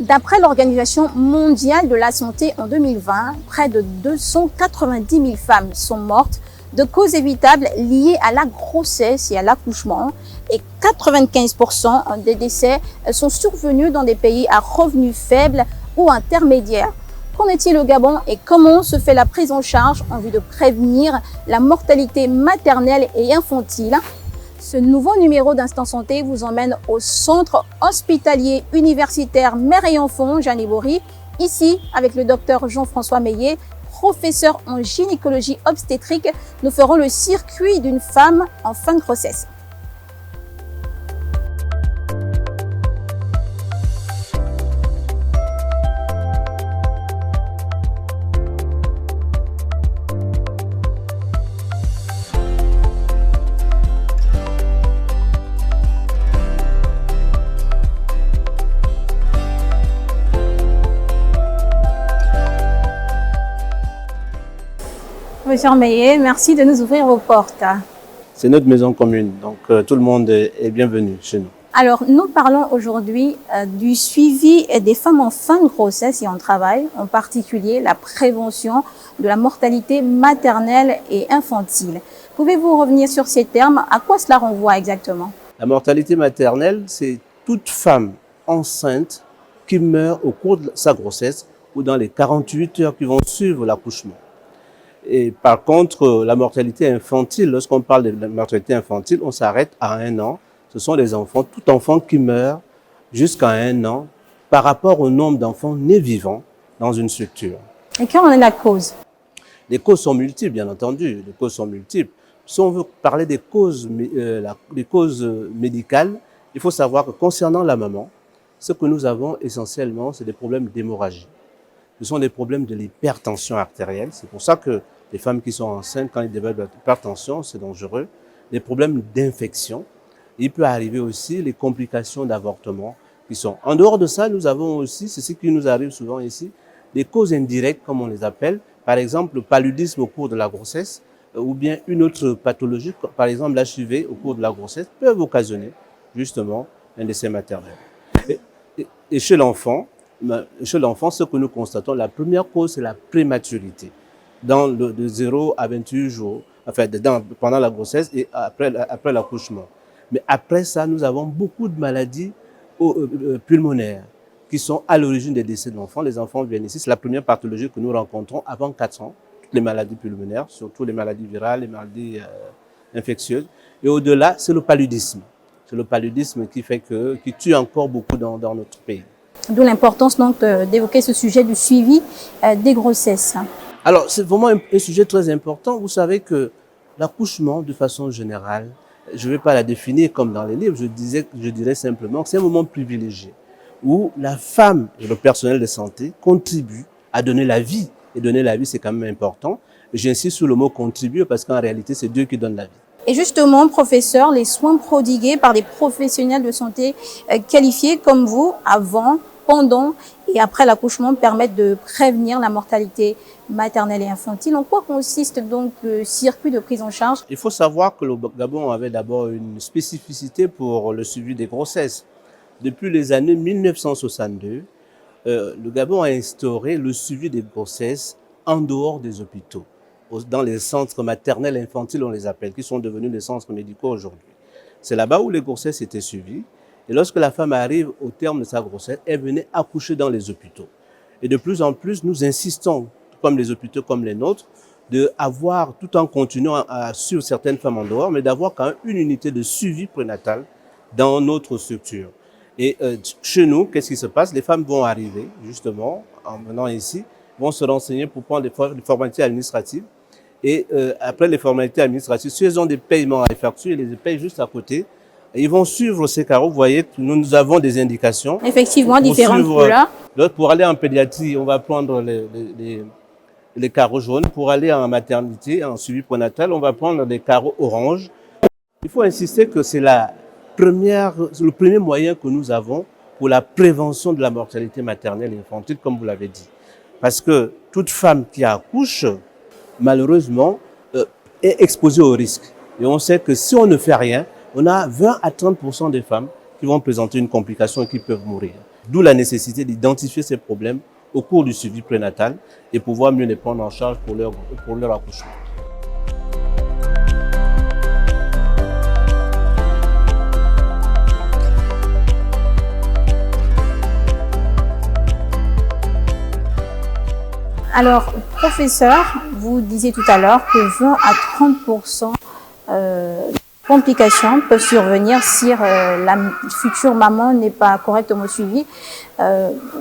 D'après l'Organisation mondiale de la santé en 2020, près de 290 000 femmes sont mortes de causes évitables liées à la grossesse et à l'accouchement et 95% des décès sont survenus dans des pays à revenus faibles ou intermédiaires. Qu'en est-il au Gabon et comment se fait la prise en charge en vue de prévenir la mortalité maternelle et infantile? Ce nouveau numéro d'Instant Santé vous emmène au centre hospitalier universitaire Mère et Enfant Janibori, ici avec le docteur Jean-François Meillet, professeur en gynécologie obstétrique. Nous ferons le circuit d'une femme en fin de grossesse. Professeur Meillet, merci de nous ouvrir vos portes. C'est notre maison commune, donc tout le monde est bienvenu chez nous. Alors, nous parlons aujourd'hui du suivi des femmes en fin de grossesse et en travail, en particulier la prévention de la mortalité maternelle et infantile. Pouvez-vous revenir sur ces termes? À quoi cela renvoie exactement? La mortalité maternelle, c'est toute femme enceinte qui meurt au cours de sa grossesse ou dans les 48 heures qui vont suivre l'accouchement. Et par contre, la mortalité infantile, lorsqu'on parle de la mortalité infantile, on s'arrête à 1 an. Ce sont les enfants, tout enfant qui meurt jusqu'à 1 an par rapport au nombre d'enfants nés vivants dans une structure. Et quelle en est la cause? Les causes sont multiples, bien entendu. Les causes sont multiples. Si on veut parler des causes médicales, il faut savoir que concernant la maman, ce que nous avons essentiellement, c'est des problèmes d'hémorragie. Ce sont des problèmes de l'hypertension artérielle. C'est pour ça que les femmes qui sont enceintes, quand elles développent l'hypertension, c'est dangereux. Les problèmes d'infection. Il peut arriver aussi les complications d'avortement qui sont. En dehors de ça, nous avons aussi, c'est ce qui nous arrive souvent ici, des causes indirectes, comme on les appelle. Par exemple, le paludisme au cours de la grossesse ou bien une autre pathologie, par exemple l'HIV au cours de la grossesse, peuvent occasionner justement un décès maternel. Et chez l'enfant, ce que nous constatons, la première cause, c'est la prématurité. De 0 à 28 jours, enfin, pendant la grossesse et après l'accouchement. Mais après ça, nous avons beaucoup de maladies pulmonaires qui sont à l'origine des décès de l'enfant. Les enfants viennent ici, c'est la première pathologie que nous rencontrons avant 4 ans. Toutes les maladies pulmonaires, surtout les maladies virales, les maladies infectieuses. Et au-delà, c'est le paludisme. C'est le paludisme qui tue encore beaucoup dans notre pays. D'où l'importance donc d'évoquer ce sujet du suivi des grossesses. Alors, c'est vraiment un sujet très important. Vous savez que l'accouchement, de façon générale, je ne vais pas la définir comme dans les livres, je dirais simplement que c'est un moment privilégié où la femme et le personnel de santé contribuent à donner la vie. Et donner la vie, c'est quand même important. J'insiste sur le mot contribuer parce qu'en réalité, c'est Dieu qui donne la vie. Et justement, professeur, les soins prodigués par des professionnels de santé qualifiés comme vous, avant, pendant et après l'accouchement, permettent de prévenir la mortalité maternelle et infantile. En quoi consiste donc le circuit de prise en charge? Il faut savoir que le Gabon avait d'abord une spécificité pour le suivi des grossesses. Depuis les années 1962, le Gabon a instauré le suivi des grossesses en dehors des hôpitaux, dans les centres maternels et infantiles, on les appelle, qui sont devenus les centres médicaux aujourd'hui. C'est là-bas où les grossesses étaient suivies. Et lorsque la femme arrive au terme de sa grossesse, elle venait accoucher dans les hôpitaux. Et de plus en plus, nous insistons, comme les hôpitaux comme les nôtres, d'avoir, tout en continuant à suivre certaines femmes en dehors, mais d'avoir quand même une unité de suivi prénatal dans notre structure. Et chez nous, qu'est-ce qui se passe? Les femmes vont arriver, justement, en venant ici, vont se renseigner pour prendre des formalités administratives. Et après les formalités administratives, si elles ont des paiements à effectuer, elles les payent juste à côté. Et ils vont suivre ces carreaux. Vous voyez, nous avons des indications. Effectivement, différentes couleurs. Pour aller en pédiatrie, on va prendre les carreaux jaunes. Pour aller en maternité, en suivi prénatal, on va prendre les carreaux orange. Il faut insister que c'est le premier moyen que nous avons pour la prévention de la mortalité maternelle et infantile, comme vous l'avez dit. Parce que toute femme qui accouche, malheureusement, est exposée au risque. Et on sait que si on ne fait rien, on a 20 à 30% des femmes qui vont présenter une complication et qui peuvent mourir. D'où la nécessité d'identifier ces problèmes au cours du suivi prénatal et pouvoir mieux les prendre en charge pour leur accouchement. Alors, professeur, vous disiez tout à l'heure que 20 à 30% complications peuvent survenir si la future maman n'est pas correctement suivie.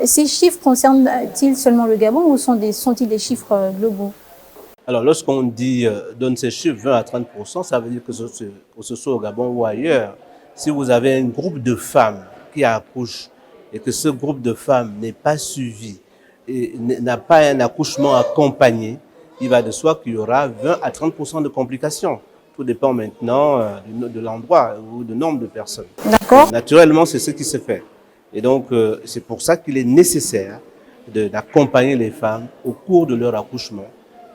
Ces chiffres concernent-ils seulement le Gabon ou sont-ils des chiffres globaux? Alors, lorsqu'on donne ces chiffres 20 à 30%, ça veut dire que ce soit au Gabon ou ailleurs, si vous avez un groupe de femmes qui accouchent et que ce groupe de femmes n'est pas suivi et n'a pas un accouchement accompagné, il va de soi qu'il y aura 20 à 30% de complications. Tout dépend maintenant de l'endroit ou du nombre de personnes. D'accord. Naturellement, c'est ce qui se fait. Et donc, c'est pour ça qu'il est nécessaire d'accompagner les femmes au cours de leur accouchement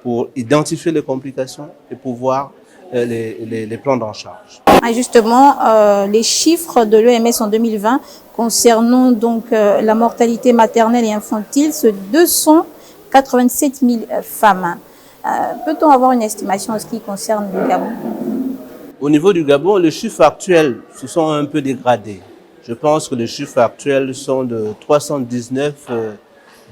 pour identifier les complications et pouvoir les prendre en charge. Et justement, les chiffres de l'OMS en 2020 concernant donc la mortalité maternelle et infantile, c'est 287 000 femmes. Peut-on avoir une estimation en ce qui concerne le Gabon? Au niveau du Gabon, les chiffres actuels se sont un peu dégradés. Je pense que les chiffres actuels sont de 319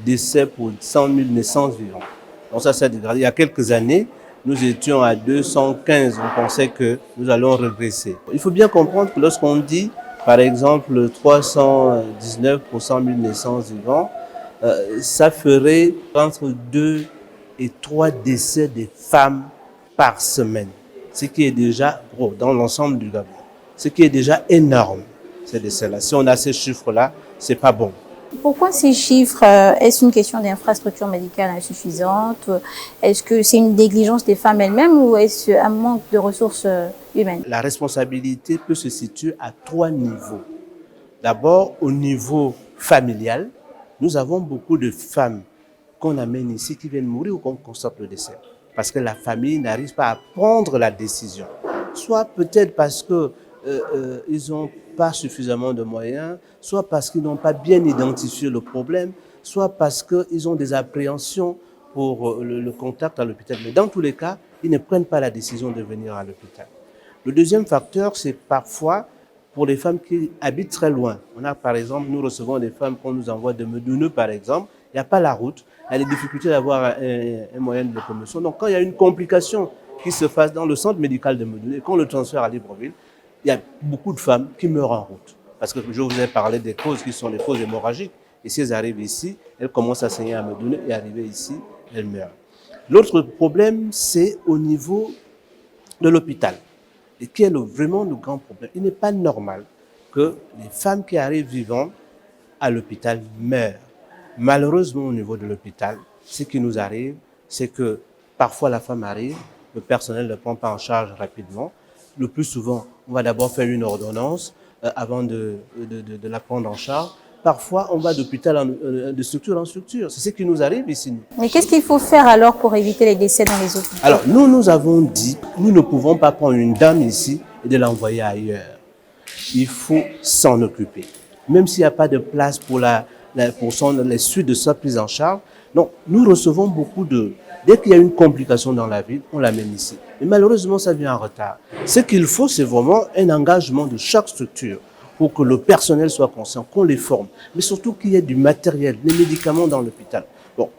décès pour 100 000 naissances vivantes. Donc ça s'est dégradé. Il y a quelques années, nous étions à 215. On pensait que nous allons régresser. Il faut bien comprendre que lorsqu'on dit, par exemple, 319 pour 100 000 naissances vivantes, ça ferait entre 2 et 3 décès des femmes par semaine. Ce qui est déjà gros dans l'ensemble du Gabon. Ce qui est déjà énorme, ces décès-là. Si on a ces chiffres-là, c'est pas bon. Pourquoi ces chiffres? Est-ce une question d'infrastructure médicale insuffisante? Est-ce que c'est une négligence des femmes elles-mêmes ou est-ce un manque de ressources humaines? La responsabilité peut se situer à 3 niveaux. D'abord, au niveau familial, nous avons beaucoup de femmes qu'on amène ici qui viennent mourir ou qu'on constate le décès. Parce que la famille n'arrive pas à prendre la décision. Soit peut-être parce que ils n'ont pas suffisamment de moyens, soit parce qu'ils n'ont pas bien identifié le problème, soit parce qu'ils ont des appréhensions pour le contact à l'hôpital. Mais dans tous les cas, ils ne prennent pas la décision de venir à l'hôpital. Le deuxième facteur, c'est parfois pour les femmes qui habitent très loin. On a par exemple, nous recevons des femmes qu'on nous envoie de Medoune par exemple, il n'y a pas la route, il y a des difficultés d'avoir un moyen de locomotion. Donc quand il y a une complication qui se passe dans le centre médical de Medoune et qu'on le transfère à Libreville, il y a beaucoup de femmes qui meurent en route. Parce que je vous ai parlé des causes qui sont les causes hémorragiques. Et si elles arrivent ici, elles commencent à saigner à Medoune et arrivées ici, elles meurent. L'autre problème, c'est au niveau de l'hôpital. Et qui est vraiment le grand problème. Il n'est pas normal que les femmes qui arrivent vivantes à l'hôpital meurent. Malheureusement, au niveau de l'hôpital, ce qui nous arrive, c'est que parfois la femme arrive, le personnel ne le prend pas en charge rapidement. Le plus souvent, on va d'abord faire une ordonnance avant de la prendre en charge. Parfois, on va de structure en structure. C'est ce qui nous arrive ici. Mais qu'est-ce qu'il faut faire alors pour éviter les décès dans les hôpitaux? Alors, nous avons dit, nous ne pouvons pas prendre une dame ici et de l'envoyer ailleurs. Il faut s'en occuper. Même s'il n'y a pas de place pour les suites de sa prise en charge. Donc, nous recevons beaucoup de... Dès qu'il y a une complication dans la ville, on l'amène ici. Mais malheureusement, ça vient en retard. Ce qu'il faut, c'est vraiment un engagement de chaque structure pour que le personnel soit conscient, qu'on les forme. Mais surtout qu'il y ait du matériel, des médicaments dans l'hôpital. Bon,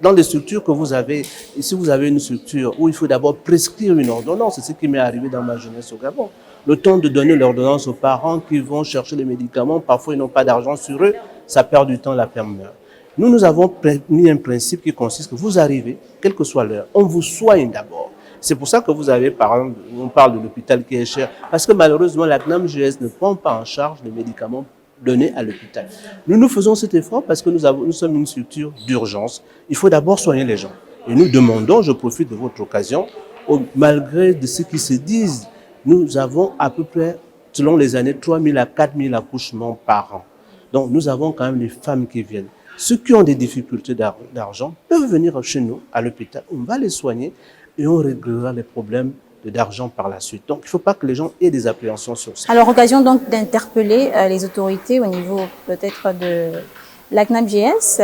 dans les structures que vous avez, si vous avez une structure où il faut d'abord prescrire une ordonnance, c'est ce qui m'est arrivé dans ma jeunesse au Gabon. Le temps de donner l'ordonnance aux parents qui vont chercher les médicaments, parfois ils n'ont pas d'argent sur eux, ça perd du temps, la femme meurt. Nous avons mis un principe qui consiste que vous arrivez, quelle que soit l'heure, on vous soigne d'abord. C'est pour ça que vous avez, par exemple, on parle de l'hôpital qui est cher, parce que malheureusement, la CNAMJS ne prend pas en charge les médicaments donnés à l'hôpital. Nous faisons cet effort parce que nous sommes une structure d'urgence. Il faut d'abord soigner les gens. Et nous demandons, je profite de votre occasion, malgré de ce qui se disent, nous avons à peu près, selon les années, 3 000 à 4 000 accouchements par an. Donc nous avons quand même des femmes qui viennent. Ceux qui ont des difficultés d'argent peuvent venir chez nous, à l'hôpital. On va les soigner et on réglera les problèmes d'argent par la suite. Donc, il ne faut pas que les gens aient des appréhensions sur ça. Alors, occasion donc d'interpeller les autorités au niveau peut-être de la CNAMJS.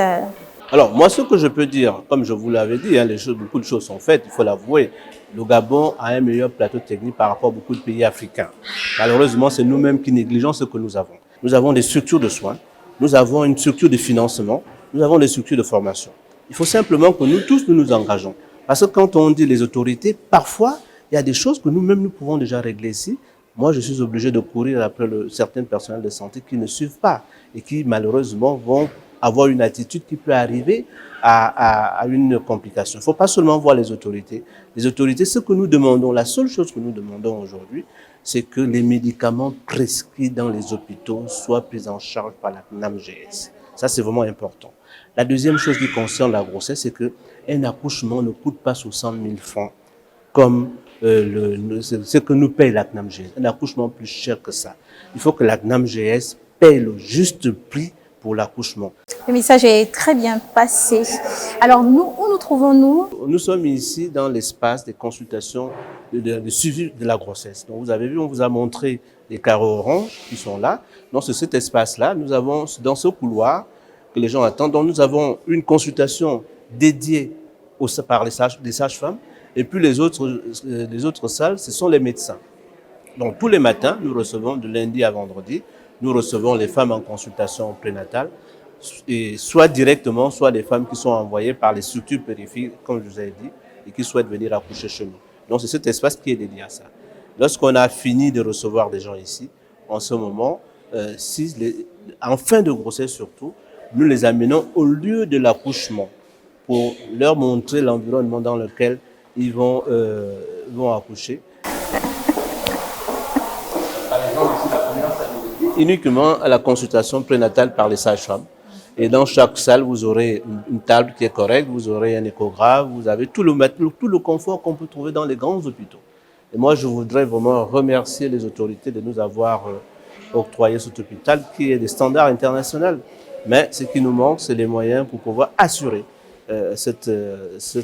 Alors, moi, ce que je peux dire, comme je vous l'avais dit, beaucoup de choses sont faites, il faut l'avouer. Le Gabon a un meilleur plateau technique par rapport à beaucoup de pays africains. Malheureusement, c'est nous-mêmes qui négligeons ce que nous avons. Nous avons des structures de soins, nous avons une structure de financement, nous avons des structures de formation. Il faut simplement que nous tous, nous engageons. Parce que quand on dit les autorités, parfois, il y a des choses que nous-mêmes, nous pouvons déjà régler ici. Moi, je suis obligé de courir après certains personnels de santé qui ne suivent pas et qui, malheureusement, vont avoir une attitude qui peut arriver à une complication. Il ne faut pas seulement voir les autorités. Les autorités, ce que nous demandons, la seule chose que nous demandons aujourd'hui, c'est que les médicaments prescrits dans les hôpitaux soient pris en charge par la CNAMJS. Ça, c'est vraiment important. La deuxième chose qui concerne la grossesse, c'est qu'un accouchement ne coûte pas 60 000 francs comme ce que nous paye la CNAMJS. Un accouchement plus cher que ça. Il faut que la CNAMJS paye le juste prix pour l'accouchement. Le message est très bien passé. Alors, nous, où nous trouvons-nous? Nous sommes ici dans l'espace des consultations de suivi de la grossesse. Donc, vous avez vu, on vous a montré les carreaux oranges qui sont là. Donc, c'est cet espace-là. Nous avons, dans ce couloir que les gens attendent, donc nous avons une consultation dédiée par les sages-femmes. Et puis, les autres salles, ce sont les médecins. Donc, tous les matins, nous recevons de lundi à vendredi, nous recevons les femmes en consultation prénatale, et soit directement, soit les femmes qui sont envoyées par les structures périphériques, comme je vous ai dit, et qui souhaitent venir accoucher chez nous. Donc, c'est cet espace qui est dédié à ça. Lorsqu'on a fini de recevoir des gens ici, en ce moment, en fin de grossesse surtout, nous les amenons au lieu de l'accouchement pour leur montrer l'environnement dans lequel ils vont accoucher. Uniquement à la consultation prénatale par les sages-femmes. Et dans chaque salle, vous aurez une table qui est correcte, vous aurez un échographe, vous avez tout le confort qu'on peut trouver dans les grands hôpitaux. Et moi, je voudrais vraiment remercier les autorités de nous avoir octroyé cet hôpital qui est des standards internationaux. Mais ce qui nous manque, c'est les moyens pour pouvoir assurer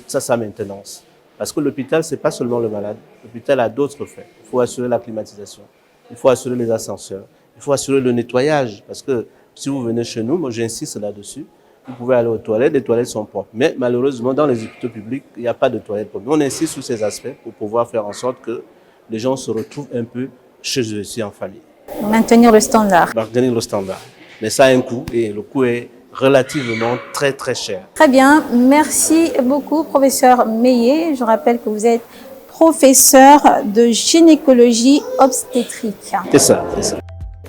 sa maintenance. Parce que l'hôpital, ce n'est pas seulement le malade. L'hôpital a d'autres faits. Il faut assurer la climatisation, il faut assurer les ascenseurs, il faut assurer le nettoyage. Parce que si vous venez chez nous, moi j'insiste là-dessus, vous pouvez aller aux toilettes, les toilettes sont propres. Mais malheureusement, dans les hôpitaux publics, il n'y a pas de toilettes propres. On insiste sur ces aspects pour pouvoir faire en sorte que les gens se retrouvent un peu chez eux ici en famille. Maintenir le standard. Maintenir le standard. Mais ça a un coût et le coût est relativement très très cher. Très bien, merci beaucoup professeur Meillet. Je rappelle que vous êtes professeur de gynécologie obstétrique. C'est ça, c'est ça.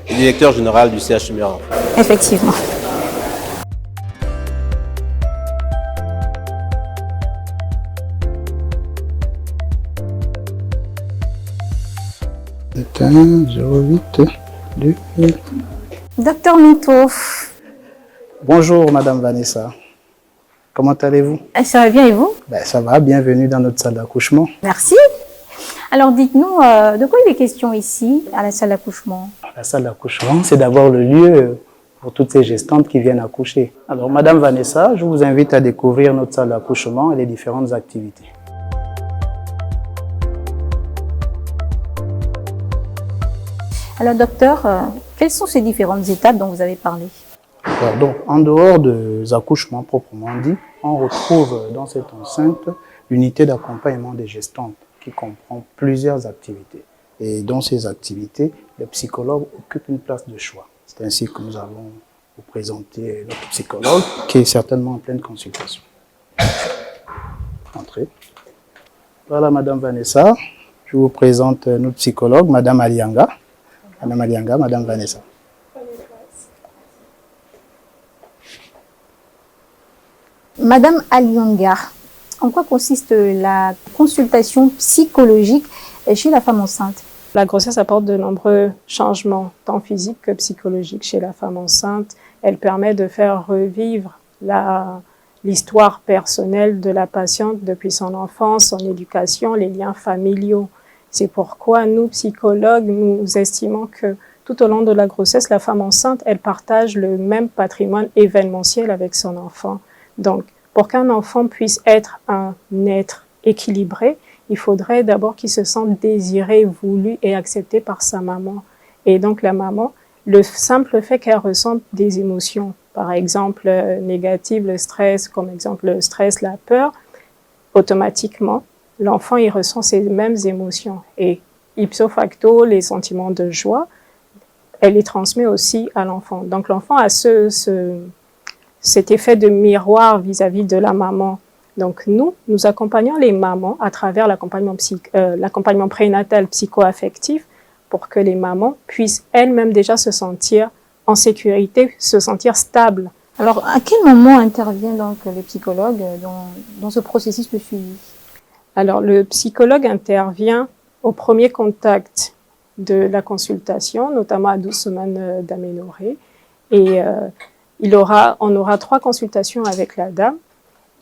Le directeur général du CHU Enfants. Effectivement. C'est un 08 2. Docteur Minto. Bonjour Madame Vanessa. Comment allez-vous? Ça va bien et vous? Ça va, bienvenue dans notre salle d'accouchement. Merci. Alors dites-nous, de quoi il est question ici, à la salle d'accouchement? La salle d'accouchement, c'est d'abord le lieu pour toutes ces gestantes qui viennent accoucher. Alors Madame Vanessa, je vous invite à découvrir notre salle d'accouchement et les différentes activités. Alors docteur, quelles sont ces différentes étapes dont vous avez parlé? Alors, donc, en dehors des accouchements proprement dit, on retrouve dans cette enceinte l'unité d'accompagnement des gestantes qui comprend plusieurs activités. Et dans ces activités, le psychologue occupe une place de choix. C'est ainsi que nous allons vous présenter notre psychologue qui est certainement en pleine consultation. Entrez. Voilà Madame Vanessa, je vous présente notre psychologue, Madame Alianga. Madame Alianga, Madame Vanessa. Madame Alianga, en quoi consiste la consultation psychologique chez la femme enceinte? La grossesse apporte de nombreux changements, tant physiques que psychologiques chez la femme enceinte. Elle permet de faire revivre l'histoire personnelle de la patiente depuis son enfance, son éducation, les liens familiaux. C'est pourquoi nous, psychologues, nous estimons que tout au long de la grossesse, la femme enceinte, elle partage le même patrimoine événementiel avec son enfant. Donc, pour qu'un enfant puisse être un être équilibré, il faudrait d'abord qu'il se sente désiré, voulu et accepté par sa maman. Et donc la maman, le simple fait qu'elle ressente des émotions, par exemple négatives, le stress, comme exemple le stress, la peur, automatiquement, l'enfant il ressent ces mêmes émotions. Et ipso facto, les sentiments de joie, elle les transmet aussi à l'enfant. Donc l'enfant a cet effet de miroir vis-à-vis de la maman. Donc nous accompagnons les mamans à travers l'accompagnement prénatal psycho-affectif pour que les mamans puissent elles-mêmes déjà se sentir en sécurité, se sentir stables. Alors, à quel moment intervient donc le psychologue dans ce processus de suivi? Alors, le psychologue intervient au premier contact de la consultation, notamment à 12 semaines d'aménorrhée. Et on aura 3 consultations avec la dame.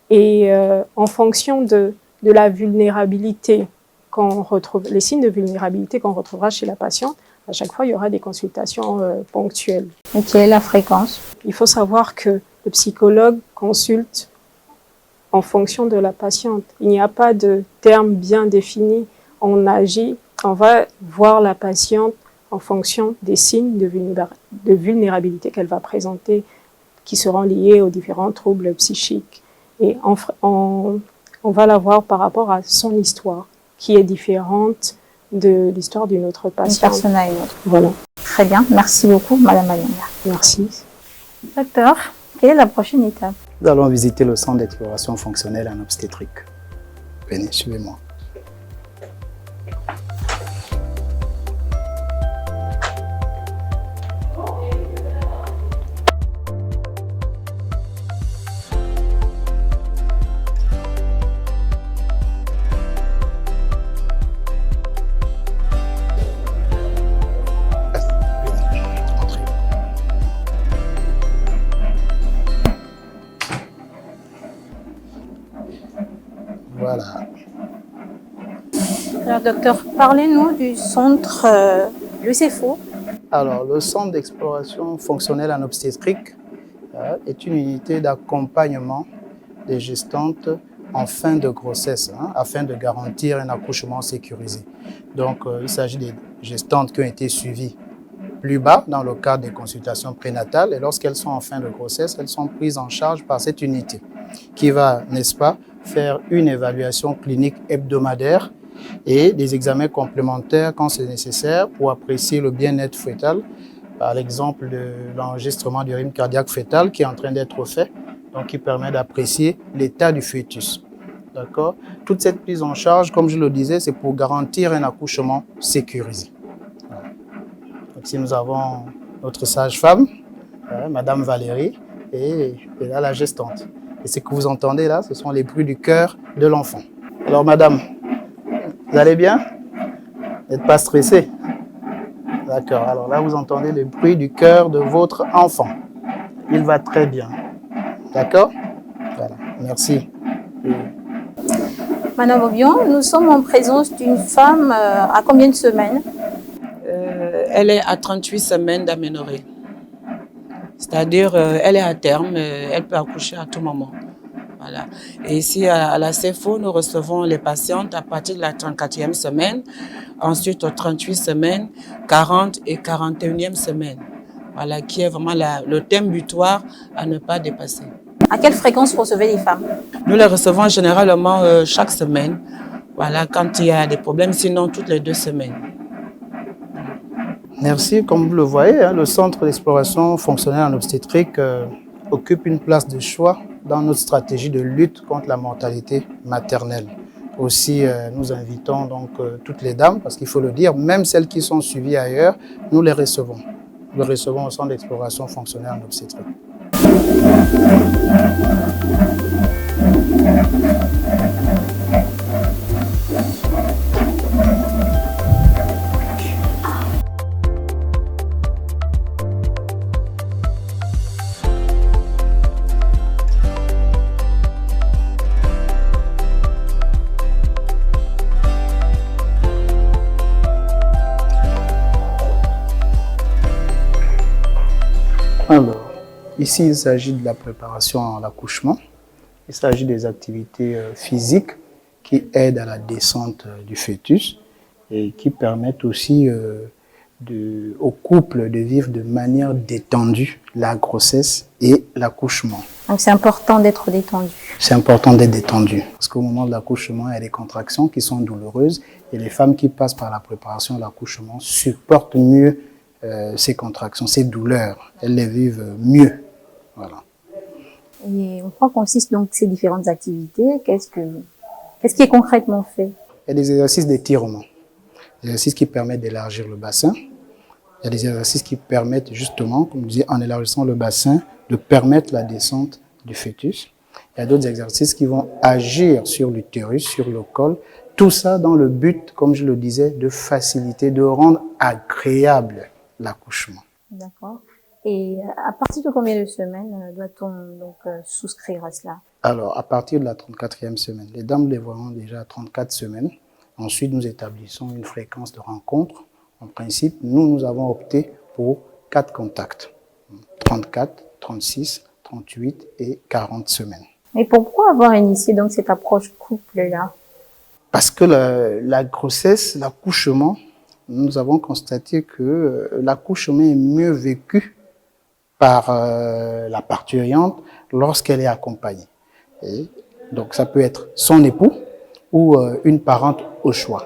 Et en fonction de la vulnérabilité qu'on retrouve, les signes de vulnérabilité qu'on retrouvera chez la patiente, à chaque fois, il y aura des consultations ponctuelles. Et quelle est la fréquence? Il faut savoir que le psychologue consulte en fonction de la patiente. Il n'y a pas de terme bien défini. On va voir la patiente en fonction des signes de vulnérabilité qu'elle va présenter, qui seront liés aux différents troubles psychiques. Et on va la voir par rapport à son histoire, qui est différente de l'histoire d'une autre patiente. Une personne à une autre. Voilà. Très bien. Merci beaucoup, Madame Alianga. Merci. Docteur, quelle est la prochaine étape? Nous allons visiter le centre d'exploration fonctionnelle en obstétrique. Venez, suivez-moi. Voilà. Alors, docteur, parlez-nous du centre le CEFO. Alors, le centre d'exploration fonctionnelle en obstétrique est une unité d'accompagnement des gestantes en fin de grossesse, afin de garantir un accouchement sécurisé. Donc, il s'agit des gestantes qui ont été suivies plus bas dans le cadre des consultations prénatales, et lorsqu'elles sont en fin de grossesse, elles sont prises en charge par cette unité qui va, n'est-ce pas, faire une évaluation clinique hebdomadaire et des examens complémentaires quand c'est nécessaire pour apprécier le bien-être fœtal, par l'exemple de l'enregistrement du rythme cardiaque fœtal qui est en train d'être fait, donc qui permet d'apprécier l'état du fœtus. D'accord? Toute cette prise en charge, comme je le disais, c'est pour garantir un accouchement sécurisé. Voilà. Donc, si nous avons notre sage-femme, Madame Valérie, et là la gestante. Et ce que vous entendez là, ce sont les bruits du cœur de l'enfant. Alors madame, vous allez bien? Vous n'êtes pas stressée? D'accord, alors là vous entendez les bruits du cœur de votre enfant. Il va très bien. D'accord? Voilà, merci. Madame Obion, nous sommes en présence d'une femme à combien de semaines? Elle est à 38 semaines d'aménorrhée. C'est-à-dire, elle est à terme, elle peut accoucher à tout moment. Voilà. Et ici, à la CEFO, nous recevons les patientes à partir de la 34e semaine, ensuite aux 38 semaines, 40 et 41e semaine. Voilà, qui est vraiment le thème butoir à ne pas dépasser. À quelle fréquence recevez les femmes? Nous les recevons généralement chaque semaine, voilà, quand il y a des problèmes, sinon toutes les 2 semaines. Merci. Comme vous le voyez, le centre d'exploration fonctionnelle en obstétrique occupe une place de choix dans notre stratégie de lutte contre la mortalité maternelle. Aussi, nous invitons donc toutes les dames, parce qu'il faut le dire, même celles qui sont suivies ailleurs, nous les recevons. Nous les recevons au centre d'exploration fonctionnelle en obstétrique. Alors, ici, il s'agit de la préparation à l'accouchement. Il s'agit des activités physiques qui aident à la descente du fœtus et qui permettent aussi au couple de vivre de manière détendue la grossesse et l'accouchement. Donc c'est important d'être détendu. C'est important d'être détendu parce qu'au moment de l'accouchement, il y a des contractions qui sont douloureuses et les femmes qui passent par la préparation de l'accouchement supportent mieux ces contractions, ces douleurs. Elles les vivent mieux. Voilà. Et en quoi consistent donc ces différentes activités? Qu'est-ce qui est concrètement fait? Il y a des exercices d'étirement, des exercices qui permettent d'élargir le bassin. Il y a des exercices qui permettent justement, comme je disais, en élargissant le bassin, de permettre la descente du fœtus. Il y a d'autres exercices qui vont agir sur l'utérus, sur le col. Tout ça dans le but, comme je le disais, de faciliter, de rendre agréable l'accouchement. D'accord. Et à partir de combien de semaines doit-on donc souscrire à cela? Alors, à partir de la 34e semaine, les dames les voient déjà à 34 semaines. Ensuite, nous établissons une fréquence de rencontre. En principe, nous avons opté pour 4 contacts. 34, 36, 38 et 40 semaines. Et pourquoi avoir initié donc cette approche couple-là? Parce que la grossesse, l'accouchement, nous avons constaté que l'accouchement est mieux vécu par la parturiente lorsqu'elle est accompagnée. Et donc ça peut être son époux ou une parente au choix.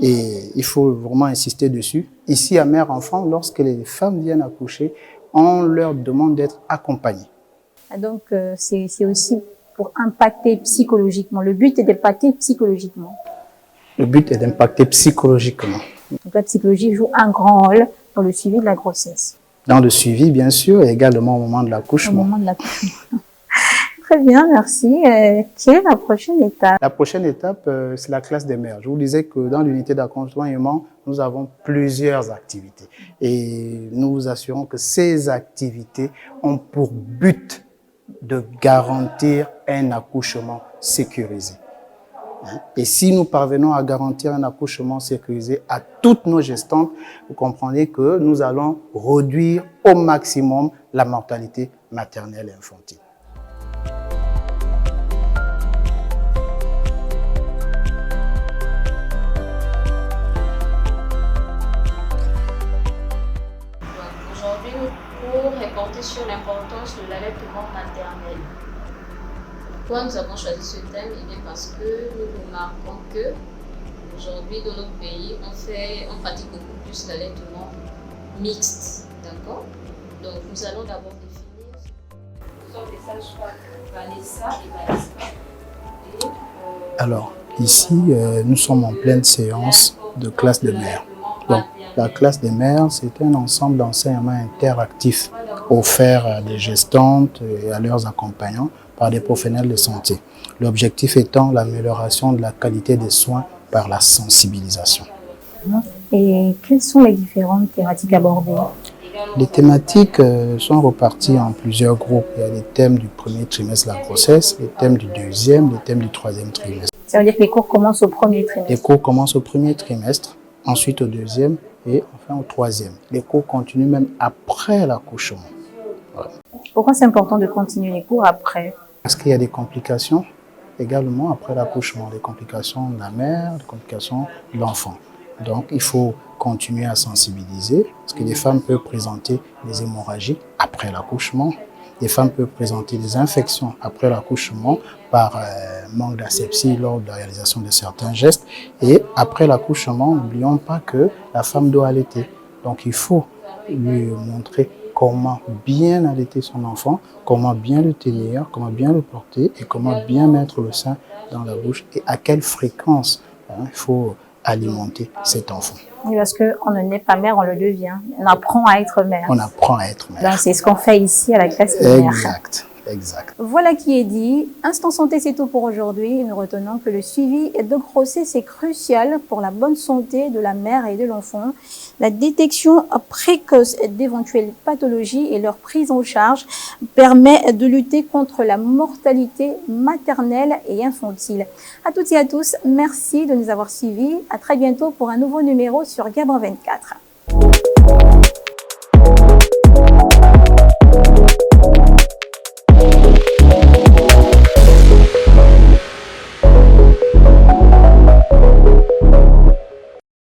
Et il faut vraiment insister dessus. Ici à Mère Enfant, lorsque les femmes viennent accoucher, on leur demande d'être accompagnées. Donc c'est aussi pour impacter psychologiquement. Le but est d'impacter psychologiquement. Le but est d'impacter psychologiquement. Donc la psychologie joue un grand rôle dans le suivi de la grossesse. Dans le suivi, bien sûr, et également au moment de l'accouchement. Au moment de l'accouchement. Très bien, merci. Quelle est la prochaine étape? La prochaine étape, c'est la classe des mères. Je vous disais que dans l'unité d'accompagnement, nous avons plusieurs activités. Et nous vous assurons que ces activités ont pour but de garantir un accouchement sécurisé. Et si nous parvenons à garantir un accouchement sécurisé à toutes nos gestantes, vous comprenez que nous allons réduire au maximum la mortalité maternelle et infantile. Aujourd'hui, notre cours est porté sur l'importance de l'allaitement maternel. Pourquoi nous avons choisi ce thème? Eh bien parce que nous remarquons que aujourd'hui dans notre pays, on pratique beaucoup plus l'allaitement mixte, d'accord? Donc nous allons d'abord définir ce sont les sages-femmes Vanessa et Vanessa. Alors ici, nous sommes en pleine séance de classe de mères. Donc la classe des mères, c'est un ensemble d'enseignements interactifs offerts à des gestantes et à leurs accompagnants par des professionnels de santé. L'objectif étant l'amélioration de la qualité des soins par la sensibilisation. Et quelles sont les différentes thématiques abordées? Les thématiques sont reparties en plusieurs groupes. Il y a les thèmes du premier trimestre de la grossesse, les thèmes du deuxième, les thèmes du troisième trimestre. Ça veut dire que les cours commencent au premier trimestre? Les cours commencent au premier trimestre, ensuite au deuxième et enfin au troisième. Les cours continuent même après l'accouchement. Voilà. Pourquoi c'est important de continuer les cours après? Parce qu'il y a des complications également après l'accouchement, des complications de la mère, des complications de l'enfant. Donc il faut continuer à sensibiliser, parce que les femmes peuvent présenter des hémorragies après l'accouchement, les femmes peuvent présenter des infections après l'accouchement par manque d'asepsie lors de la réalisation de certains gestes. Et après l'accouchement, n'oublions pas que la femme doit allaiter. Donc il faut lui montrer comment bien allaiter son enfant, comment bien le tenir, comment bien le porter et comment bien mettre le sein dans la bouche et à quelle fréquence il faut alimenter cet enfant. Oui, parce qu'on ne naît pas mère, on le devient. On apprend à être mère. On apprend à être mère. Donc c'est ce qu'on fait ici à la classe des mères. Exact. Exact. Voilà qui est dit. Instant Santé, c'est tout pour aujourd'hui. Nous retenons que le suivi de grossesse est crucial pour la bonne santé de la mère et de l'enfant. La détection précoce d'éventuelles pathologies et leur prise en charge permet de lutter contre la mortalité maternelle et infantile. À toutes et à tous, merci de nous avoir suivis. À très bientôt pour un nouveau numéro sur Gabon 24.